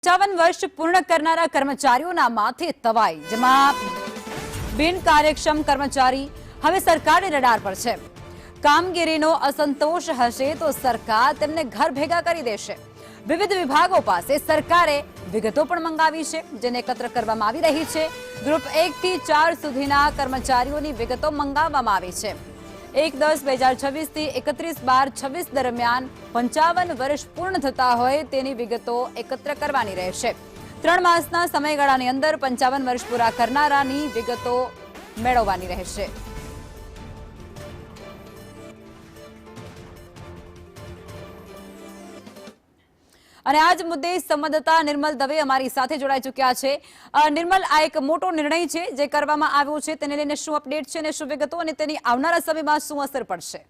55 વર્ષ પૂર્ણ કરનારા કર્મચારીઓના માથે તવાઈ, જેમાં બિનકાર્યક્ષમ કર્મચારી હવે સરકારની રડાર પર છે। કામગીરીનો અસંતોષ હશે તો સરકાર તેમને ઘર ભેગા કરી દેશે। વિવિધ વિભાગો પાસે સરકારે વિગતો પણ મંગાવી છે, જેને એકત્ર કરવામાં આવી રહી છે। ગ્રુપ 1 થી 4 સુધીના કર્મચારીઓની વિગતો મંગાવવામાં આવી છે। 1/10/2026 થી 31/12/26 દરમિયાન 55 વર્ષ પૂર્ણ થતા હોય તેની વિગતો એકત્ર કરવાની રહેશે। 3 માસના સમયગાળાની અંદર 55 વર્ષ પૂરા કરનારાની વિગતો મેળવવાની રહેશે। અને આજ મુદ્દે સંવાદદાતા નિર્મલ દવે અમારી સાથે જોડાઈ ચૂક્યા છે। નિર્મલ, આ એક મોટો નિર્ણય છે જે કરવામાં આવ્યો છે, તેને લઈને શું અપડેટ છે અને શું વિગતો અને તેની આવનારા સમયમાં શું અસર પડશે?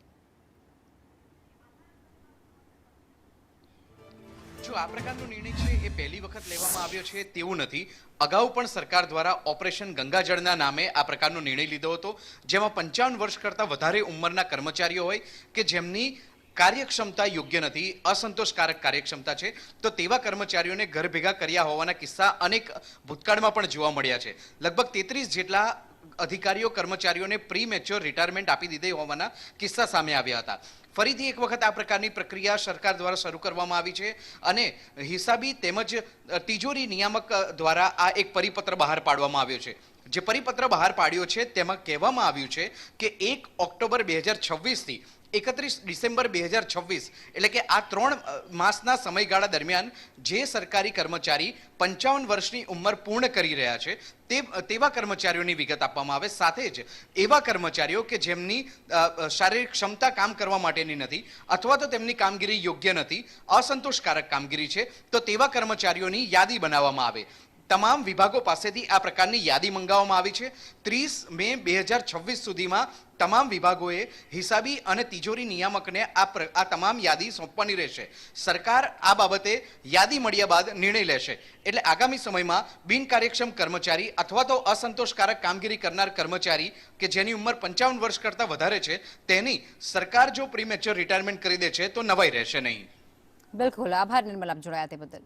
જો આ પ્રકારનો નિર્ણય છે એ પહેલી વખત લેવામાં આવ્યો છે તેવું નથી। અગાઉ પણ સરકાર દ્વારા ઓપરેશન ગંગાજળના નામે આ પ્રકારનો નિર્ણય લીધો હતો, જેમાં 55 વર્ષ કરતાં વધારે ઉંમરના કર્મચારીઓ હોય કે જેમની કાર્યક્ષમતા યોગ્ય નથી, અસંતોષકારક કાર્યક્ષમતા છે, તો તેવા કર્મચારીઓને ઘર ભેગા કર્યા હોવાના કિસ્સા અનેક ભૂતકાળમાં પણ જોવા મળ્યા છે। લગભગ 33 જેટલા અધિકારીઓ કર્મચારીઓને પ્રી મેચ્યોર રિટાયરમેન્ટ આપી દીધી હોવાના કિસ્સા સામે આવ્યા હતા। ફરીથી એક વખત આ પ્રકારની પ્રક્રિયા સરકાર દ્વારા શરૂ કરવામાં આવી છે અને હિસાબી તેમજ તિજોરી નિયામક દ્વારા આ એક પરિપત્ર બહાર પાડવામાં આવ્યો છે। જે પરિપત્ર બહાર પાડ્યો છે તેમાં કહેવામાં આવ્યું છે કે 1 ઓક્ટોબર 2026 થી 31 ડિસેમ્બર 2026 એટલે કે આ 3 માસના સમયગાળા દરમિયાન જે સરકારી કર્મચારી 55 વર્ષની ઉંમર પૂર્ણ કરી રહ્યા છે તેવા કર્મચારીઓની વિગત આપવામાં આવે। સાથે જ એવા કર્મચારીઓ કે જેમની શારીરિક ક્ષમતા કામ કરવા માટેની નથી અથવા તો તેમની કામગીરી યોગ્ય નથી, અસંતોષકારક કામગીરી છે, તો તેવા કર્મચારીઓની યાદી બનાવવામાં આવે। તમામ વિભાગો પાસેથી આ પ્રકારની યાદી મંગાવવામાં આવી છે। 30 મે 2026 સુધીમાં તમામ વિભાગોએ હિસાબી અને તિજોરી નિયામકને આ તમામ યાદી સોંપવાની રહેશે। સરકાર આ બાબતે યાદી મળ્યા બાદ નિર્ણય લેશે। એટલે આગામી સમયમાં બિનકાર્યક્ષમ કર્મચારી અથવા તો અસંતોષકારક કામગીરી કરનાર કર્મચારી કે જેની ઉંમર 55 વર્ષ કરતાં વધારે છે તેની સરકાર જો પ્રીમેચ્યોર રિટાયરમેન્ટ કરી દે છે તો નવાઈ રહેશે નહીં। બિલકુલ, આભાર નિર્મલ, આપ જોડાયા તે બદલ।